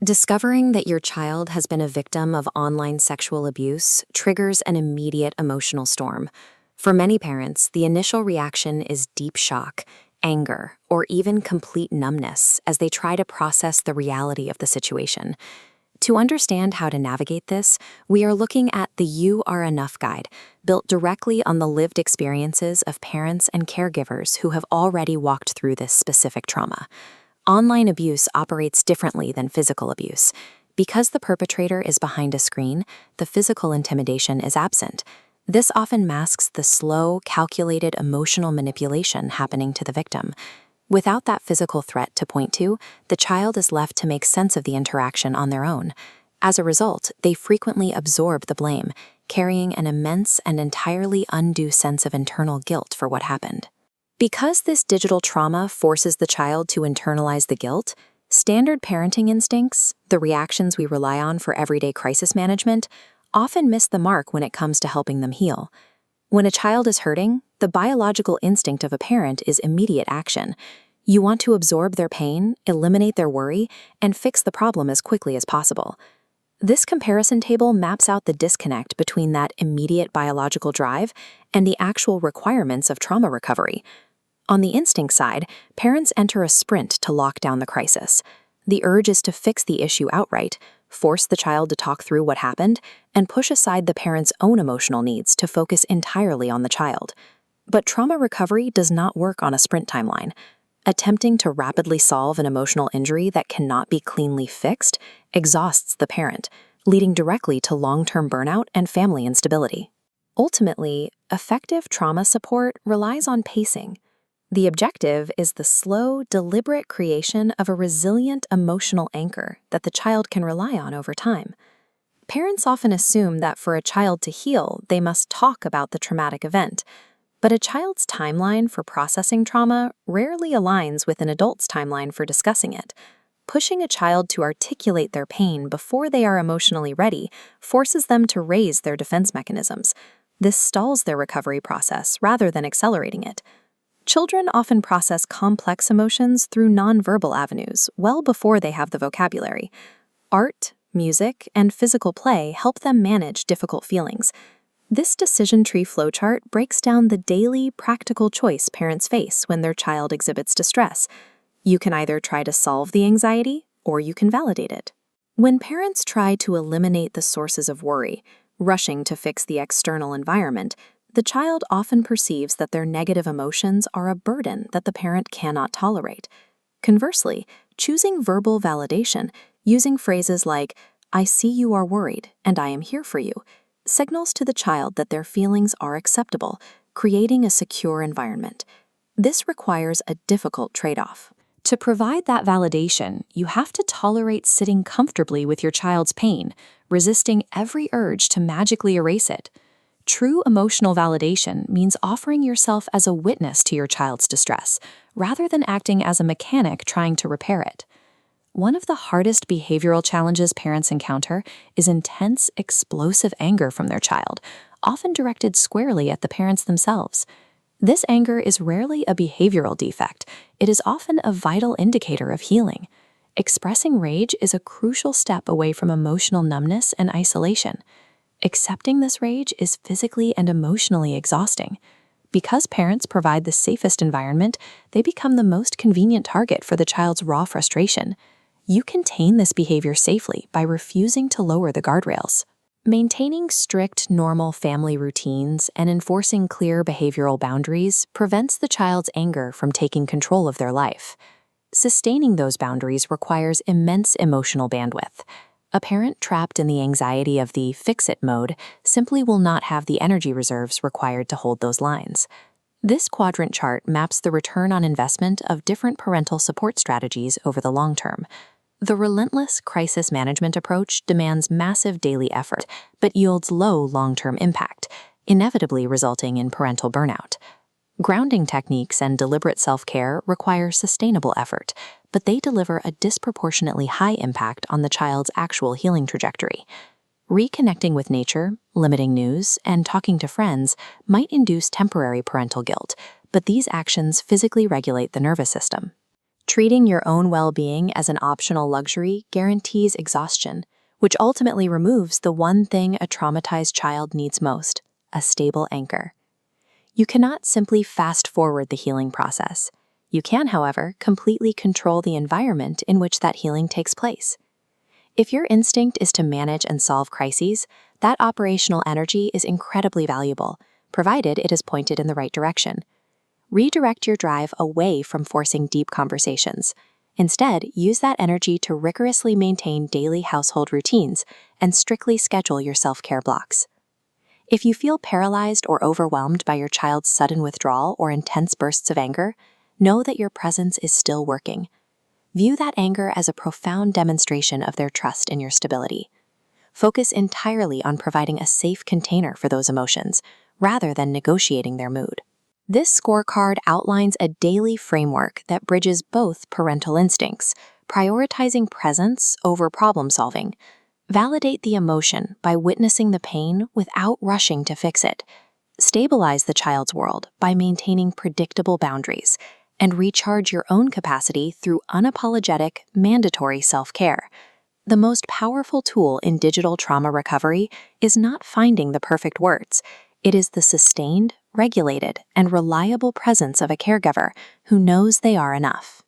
Discovering that your child has been a victim of online sexual abuse triggers an immediate emotional storm. For many parents, the initial reaction is deep shock, anger, or even complete numbness as they try to process the reality of the situation. To understand how to navigate this, we are looking at the You Are Enough guide, built directly on the lived experiences of parents and caregivers who have already walked through this specific trauma. Online abuse operates differently than physical abuse. Because the perpetrator is behind a screen, the physical intimidation is absent. This often masks the slow, calculated emotional manipulation happening to the victim. Without that physical threat to point to, the child is left to make sense of the interaction on their own. As a result, they frequently absorb the blame, carrying an immense and entirely undue sense of internal guilt for what happened. Because this digital trauma forces the child to internalize the guilt, standard parenting instincts, the reactions we rely on for everyday crisis management, often miss the mark when it comes to helping them heal. When a child is hurting, the biological instinct of a parent is immediate action. You want to absorb their pain, eliminate their worry, and fix the problem as quickly as possible. This comparison table maps out the disconnect between that immediate biological drive and the actual requirements of trauma recovery. On the instinct side, parents enter a sprint to lock down the crisis. The urge is to fix the issue outright, force the child to talk through what happened, and push aside the parent's own emotional needs to focus entirely on the child. But trauma recovery does not work on a sprint timeline. Attempting to rapidly solve an emotional injury that cannot be cleanly fixed exhausts the parent, leading directly to long-term burnout and family instability. Ultimately, effective trauma support relies on pacing. The objective is the slow, deliberate creation of a resilient emotional anchor that the child can rely on over time. Parents often assume that for a child to heal, they must talk about the traumatic event, but a child's timeline for processing trauma rarely aligns with an adult's timeline for discussing it. Pushing a child to articulate their pain before they are emotionally ready forces them to raise their defense mechanisms. This stalls their recovery process rather than accelerating it. Children often process complex emotions through nonverbal avenues well before they have the vocabulary. Art, music, and physical play help them manage difficult feelings. This decision tree flowchart breaks down the daily, practical choice parents face when their child exhibits distress. You can either try to solve the anxiety, or you can validate it. When parents try to eliminate the sources of worry, rushing to fix the external environment, the child often perceives that their negative emotions are a burden that the parent cannot tolerate. Conversely, choosing verbal validation, using phrases like, "I see you are worried, and I am here for you," signals to the child that their feelings are acceptable, creating a secure environment. This requires a difficult trade-off. To provide that validation, you have to tolerate sitting comfortably with your child's pain, resisting every urge to magically erase it. True emotional validation means offering yourself as a witness to your child's distress, rather than acting as a mechanic trying to repair it. One of the hardest behavioral challenges parents encounter is intense, explosive anger from their child, often directed squarely at the parents themselves. This anger is rarely a behavioral defect. It is often a vital indicator of healing. Expressing rage is a crucial step away from emotional numbness and isolation. Accepting this rage is physically and emotionally exhausting. Because parents provide the safest environment, they become the most convenient target for the child's raw frustration. You contain this behavior safely by refusing to lower the guardrails. Maintaining strict, normal family routines and enforcing clear behavioral boundaries prevents the child's anger from taking control of their life. Sustaining those boundaries requires immense emotional bandwidth. A parent trapped in the anxiety of the fix-it mode simply will not have the energy reserves required to hold those lines. This quadrant chart maps the return on investment of different parental support strategies over the long term. The relentless crisis management approach demands massive daily effort, but yields low long-term impact, inevitably resulting in parental burnout. Grounding techniques and deliberate self-care require sustainable effort, but they deliver a disproportionately high impact on the child's actual healing trajectory. Reconnecting with nature, limiting news, and talking to friends might induce temporary parental guilt, but these actions physically regulate the nervous system. Treating your own well-being as an optional luxury guarantees exhaustion, which ultimately removes the one thing a traumatized child needs most: a stable anchor. You cannot simply fast-forward the healing process. You can, however, completely control the environment in which that healing takes place. If your instinct is to manage and solve crises, that operational energy is incredibly valuable, provided it is pointed in the right direction. Redirect your drive away from forcing deep conversations. Instead, use that energy to rigorously maintain daily household routines and strictly schedule your self-care blocks. If you feel paralyzed or overwhelmed by your child's sudden withdrawal or intense bursts of anger, know that your presence is still working. View that anger as a profound demonstration of their trust in your stability. Focus entirely on providing a safe container for those emotions, rather than negotiating their mood. This scorecard outlines a daily framework that bridges both parental instincts, prioritizing presence over problem solving. Validate the emotion by witnessing the pain without rushing to fix it. Stabilize the child's world by maintaining predictable boundaries, and recharge your own capacity through unapologetic, mandatory self-care. The most powerful tool in digital trauma recovery is not finding the perfect words. It is the sustained, regulated, and reliable presence of a caregiver who knows they are enough.